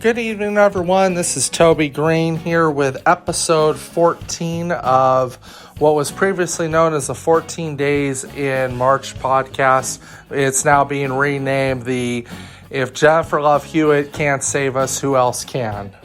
Good evening, everyone. This is Toby Green here with episode 14 of what was previously known as the 14 Days in March podcast. It's now being renamed the If Jennifer Love Hewitt Can't Save Us, Who Else Can?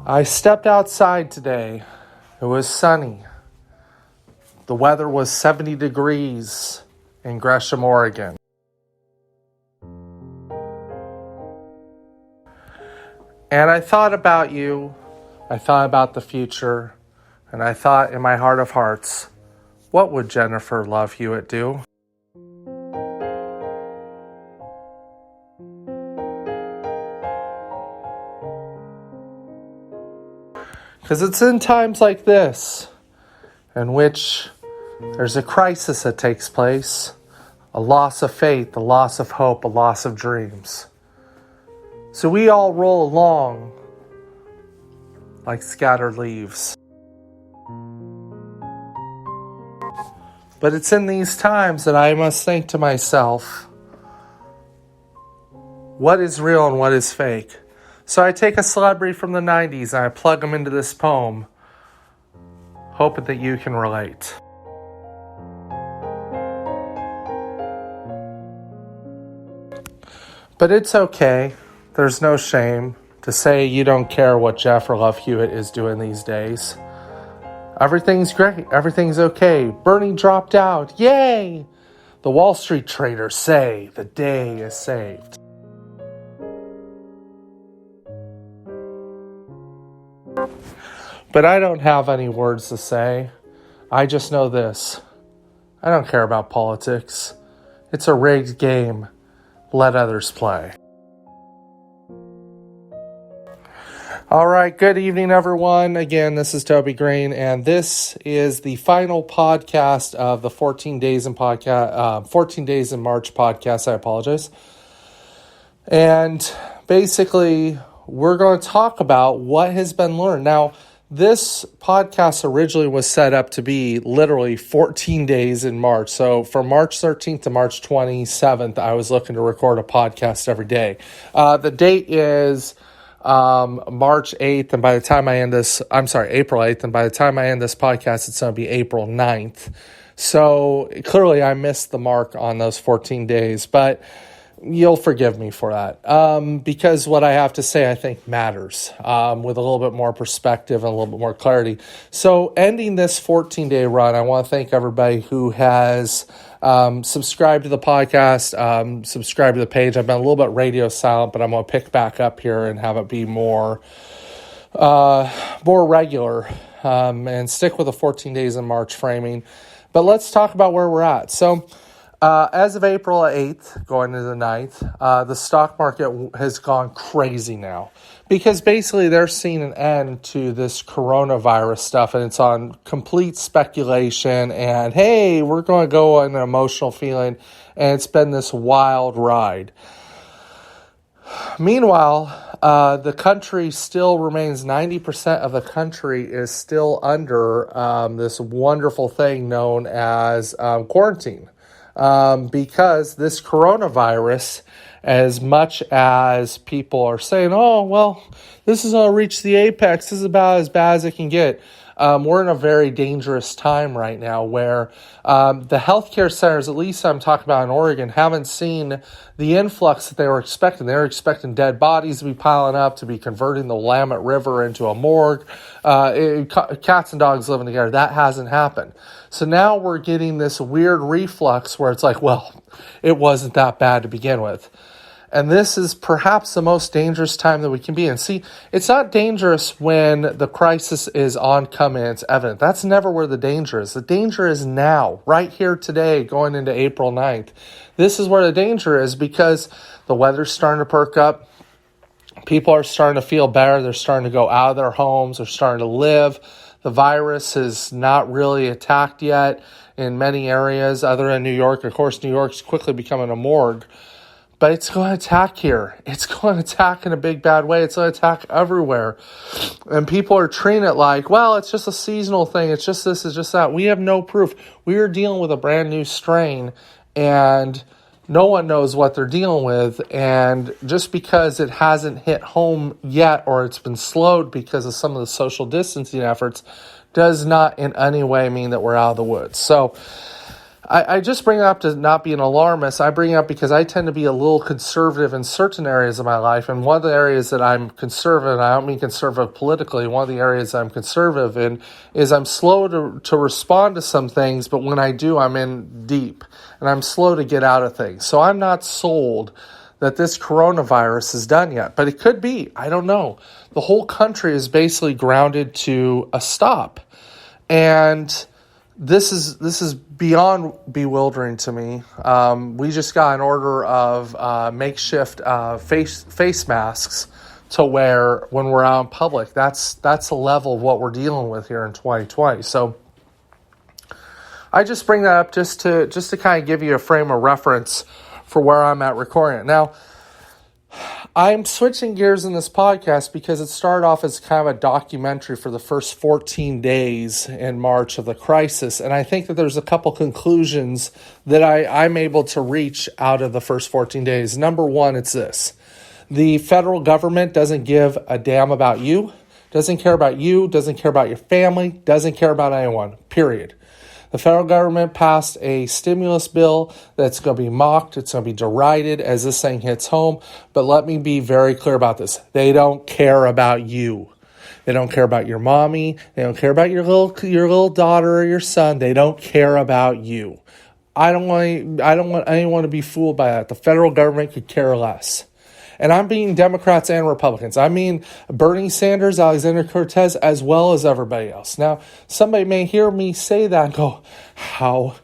I stepped outside today. It was sunny. The weather was 70 degrees in Gresham, Oregon. And I thought about you. I thought about the future. And I thought in my heart of hearts, what would Jennifer Love Hewitt do? Because it's in times like this in which there's a crisis that takes place, a loss of faith, a loss of hope, a loss of dreams. So we all roll along like scattered leaves. But it's in these times that I must think to myself, what is real and what is fake? So I take a celebrity from the 90s and I plug them into this poem, hoping that you can relate. But it's okay. There's no shame to say you don't care what Jennifer Love Hewitt is doing these days. Everything's great. Everything's okay. Bernie dropped out. Yay! The Wall Street traders say the day is saved. But I don't have any words to say. I just know this. I don't care about politics. It's a rigged game. Let others play. All right, good evening, everyone. Again, this is Toby Green, and this is the final podcast of the 14 Days in March podcast. I apologize. And basically, we're going to talk about what has been learned. Now, this podcast originally was set up to be literally 14 days in March. So from March 13th to March 27th, I was looking to record a podcast every day. The date is March 8th, and by the time I end this, April 8th, and by the time I end this podcast, it's going to be April 9th. So clearly I missed the mark on those 14 days, but you'll forgive me for that, because what I have to say, I think, matters with a little bit more perspective and a little bit more clarity. So ending this 14-day run, I want to thank everybody who has subscribed to the podcast, subscribed to the page. I've been a little bit radio silent, but I'm going to pick back up here and have it be more regular and stick with the 14 days in March framing. But let's talk about where we're at. So as of April 8th, going into the 9th, the stock market has gone crazy now because basically they're seeing an end to this coronavirus stuff, and it's on complete speculation and, hey, we're going to go on an emotional feeling, and it's been this wild ride. Meanwhile, the country still remains, 90% of the country is still under this wonderful thing known as quarantine. Because this coronavirus, as much as people are saying, oh, well, this is going to reach the apex, this is about as bad as it can get. We're in a very dangerous time right now where the healthcare centers, at least I'm talking about in Oregon, haven't seen the influx that they were expecting. They were expecting dead bodies to be piling up, to be converting the Willamette River into a morgue. Cats and dogs living together. That hasn't happened. So now we're getting this weird reflux where it's like, well, it wasn't that bad to begin with. And this is perhaps the most dangerous time that we can be in. See, it's not dangerous when the crisis is on come and it's evident. That's never where the danger is. The danger is now, right here today, going into April 9th. This is where the danger is because the weather's starting to perk up. People are starting to feel better. They're starting to go out of their homes. They're starting to live. The virus is not really attacked yet in many areas other than New York. Of course, New York's quickly becoming a morgue. but it's going to attack here. It's going to attack in a big, bad way. It's going to attack everywhere. And people are treating it like, well, it's just a seasonal thing. It's just this, it's just that. We have no proof. We are dealing with a brand new strain, and no one knows what they're dealing with. And just because it hasn't hit home yet, or it's been slowed because of some of the social distancing efforts, does not in any way mean that we're out of the woods. So I just bring it up to not be an alarmist. I bring it up because I tend to be a little conservative in certain areas of my life. And one of the areas that I'm conservative, and I don't mean conservative politically, one of the areas I'm conservative in is I'm slow to respond to some things, but when I do, I'm in deep. And I'm slow to get out of things. So I'm not sold that this coronavirus is done yet. But it could be. I don't know. The whole country is basically grounded to a stop. And this is beyond bewildering to me. We just got an order of makeshift face masks to wear when we're out in public. That's the level of what we're dealing with here in 2020. So I just bring that up just to kind of give you a frame of reference for where I'm at recording it. Now, I'm switching gears in this podcast because it started off as kind of a documentary for the first 14 days in March of the crisis. And I think that there's a couple conclusions that I'm able to reach out of the first 14 days. Number one, it's this. The federal government doesn't give a damn about you, doesn't care about you, doesn't care about your family, doesn't care about anyone, period. The federal government passed a stimulus bill that's going to be mocked. It's going to be derided as this thing hits home. But let me be very clear about this. They don't care about you. They don't care about your mommy. They don't care about your little daughter or your son. They don't care about you. I don't want anyone to be fooled by that. The federal government could care less. And I'm being Democrats and Republicans. I mean Bernie Sanders, Alexandria Cortez, as well as everybody else. Now, somebody may hear me say that and go, how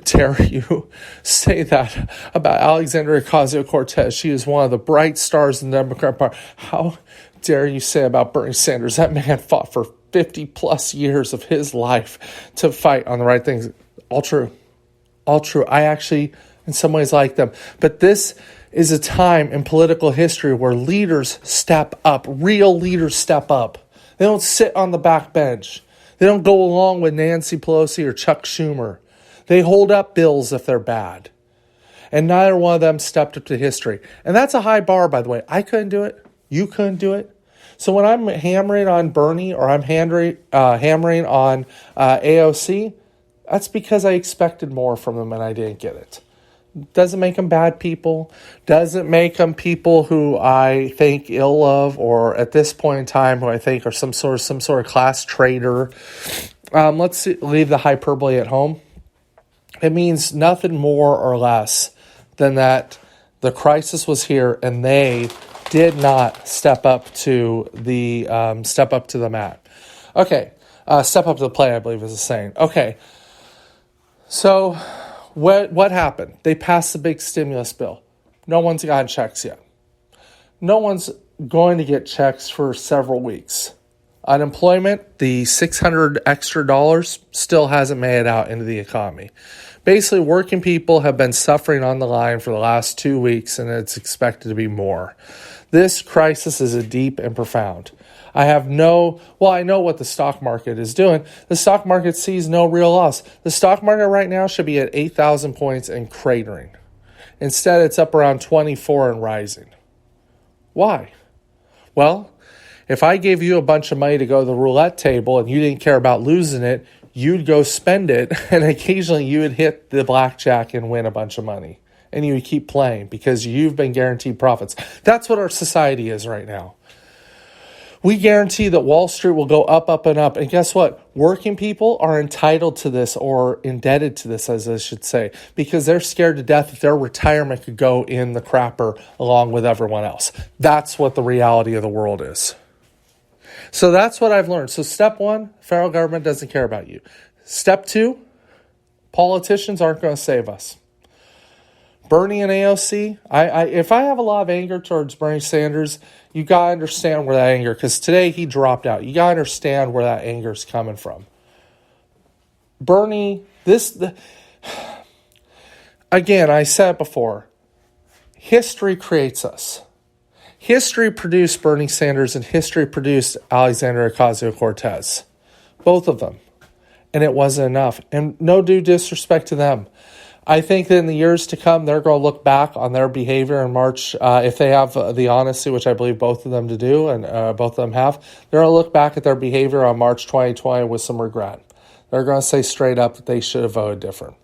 dare you say that about Alexandria Ocasio-Cortez? She is one of the bright stars in the Democrat Party. How dare you say about Bernie Sanders? That man fought for 50 plus years of his life to fight on the right things. All true. All true. I actually, in some ways, like them. But this is a time in political history where leaders step up. Real leaders step up. They don't sit on the back bench. They don't go along with Nancy Pelosi or Chuck Schumer. They hold up bills if they're bad. And neither one of them stepped up to history. And that's a high bar, by the way. I couldn't do it. You couldn't do it. So when I'm hammering on Bernie or I'm hammering on AOC, that's because I expected more from them and I didn't get it. Doesn't make them bad people. Doesn't make them people who I think ill of, or at this point in time, who I think are some sort of class traitor. Leave the hyperbole at home. It means nothing more or less than that the crisis was here and they did not step up to the mat. Okay, step up to the plate, I believe is the saying. Okay, so. What happened? They passed the big stimulus bill. No one's gotten checks yet. No one's going to get checks for several weeks. Unemployment, the $600 extra still hasn't made it out into the economy. Basically, working people have been suffering on the line for the last 2 weeks, and it's expected to be more. This crisis is deep and profound. I know what the stock market is doing. The stock market sees no real loss. The stock market right now should be at 8,000 points and cratering. Instead, it's up around 24 and rising. Why? Well, if I gave you a bunch of money to go to the roulette table and you didn't care about losing it, you'd go spend it, and occasionally you would hit the blackjack and win a bunch of money. And you would keep playing because you've been guaranteed profits. That's what our society is right now. We guarantee that Wall Street will go up, up, and up. And guess what? Working people are entitled to this, or indebted to this, as I should say, because they're scared to death that their retirement could go in the crapper along with everyone else. That's what the reality of the world is. So that's what I've learned. So step one, federal government doesn't care about you. Step two, politicians aren't going to save us. Bernie and AOC, if I have a lot of anger towards Bernie Sanders, you got to understand where that anger, because today he dropped out. You got to understand where that anger is coming from. Bernie, again, I said it before, history creates us. History produced Bernie Sanders and history produced Alexandria Ocasio-Cortez. Both of them. And it wasn't enough. And no due disrespect to them. I think that in the years to come, they're going to look back on their behavior in March, if they have the honesty, which I believe both of them to do, and both of them have, they're going to look back at their behavior on March 2020 with some regret. They're going to say straight up that they should have voted different.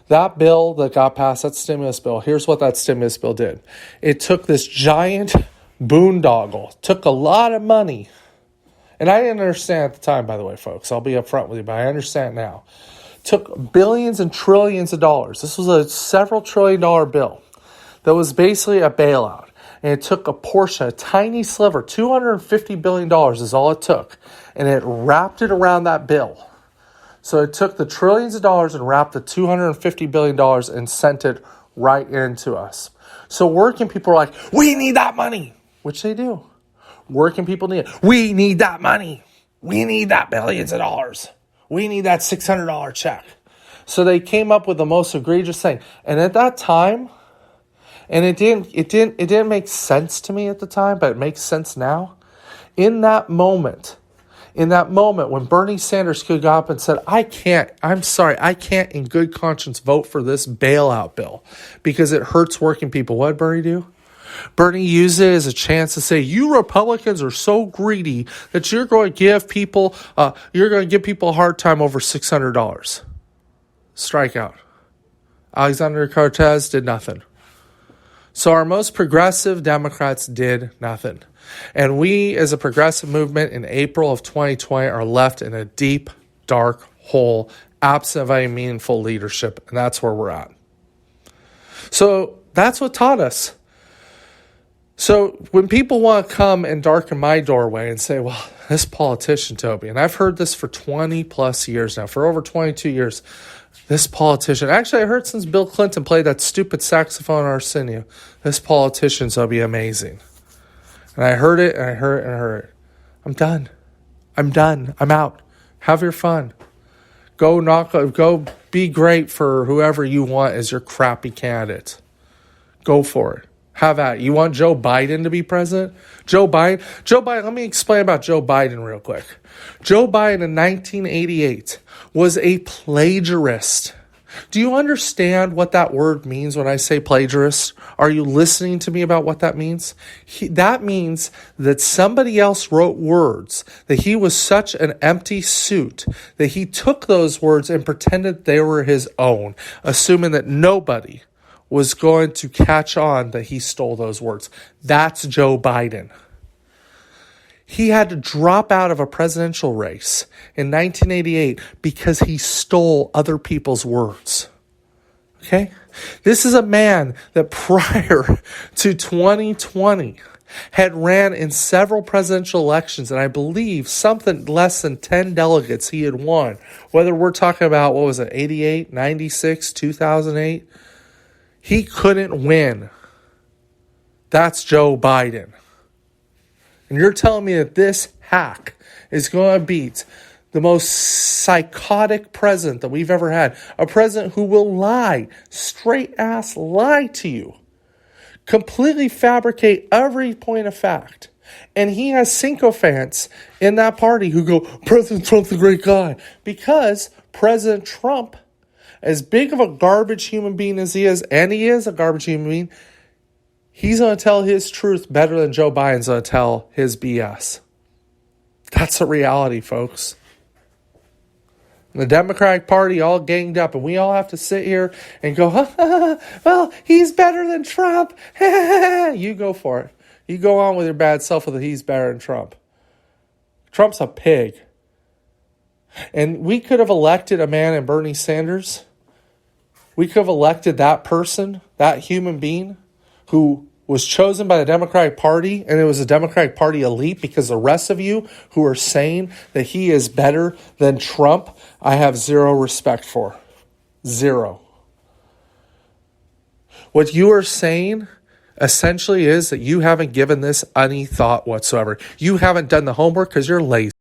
That bill that got passed, that stimulus bill, here's what that stimulus bill did. It took this giant boondoggle, took a lot of money, and I didn't understand at the time, by the way, folks. I'll be upfront with you, but I understand now. Took billions and trillions of dollars. This was a several trillion-dollar bill that was basically a bailout. And it took a portion, a tiny sliver, $250 billion is all it took, and it wrapped it around that bill. So it took the trillions of dollars and wrapped the $250 billion and sent it right into us. So working people are like, we need that money, which they do. Working people need it. We need that money. We need that billions of dollars. We need that $600 check. So they came up with the most egregious thing. And at that time, and it didn't make sense to me at the time, but it makes sense now. In that moment when Bernie Sanders could go up and said, I can't in good conscience vote for this bailout bill because it hurts working people. What did Bernie do? Bernie used it as a chance to say, you Republicans are so greedy that you're going to give people a hard time over $600. Strikeout. Alexandria Cortez did nothing. So our most progressive Democrats did nothing. And we, as a progressive movement in April of 2020, are left in a deep, dark hole, absent of any meaningful leadership. And that's where we're at. So that's what taught us. So when people want to come and darken my doorway and say, well, this politician, Toby, and I've heard this for 20 plus years now, for over 22 years, this politician, actually I heard since Bill Clinton played that stupid saxophone on Arsenio, this politician's going to be amazing. And I heard it, and I heard it, and I heard it. I'm done. I'm out. Have your fun. Go be great for whoever you want as your crappy candidate. Go for it. Have at it. You want Joe Biden to be president? Joe Biden, let me explain about Joe Biden real quick. Joe Biden in 1988 was a plagiarist. Do you understand what that word means when I say plagiarist? Are you listening to me about what that means? That means that somebody else wrote words, that he was such an empty suit, that he took those words and pretended they were his own, assuming that nobody was going to catch on that he stole those words. That's Joe Biden. He had to drop out of a presidential race in 1988 because he stole other people's words. Okay? This is a man that prior to 2020 had ran in several presidential elections, and I believe something less than 10 delegates he had won. Whether we're talking about, 88, 96, 2008, he couldn't win. That's Joe Biden. And you're telling me that this hack is going to beat the most psychotic president that we've ever had. A president who will lie, straight ass lie to you. Completely fabricate every point of fact. And he has sycophants in that party who go, President Trump's a great guy. Because President Trump, as big of a garbage human being as he is, and he is a garbage human being, he's going to tell his truth better than Joe Biden's going to tell his BS. That's the reality, folks. And the Democratic Party all ganged up, and we all have to sit here and go, well, he's better than Trump. You go for it. You go on with your bad self with it. He's better than Trump. Trump's a pig. And we could have elected a man in Bernie Sanders. We could have elected that person, that human being, who was chosen by the Democratic Party, and it was a Democratic Party elite, because the rest of you who are saying that he is better than Trump, I have zero respect for. Zero. What you are saying essentially is that you haven't given this any thought whatsoever. You haven't done the homework because you're lazy.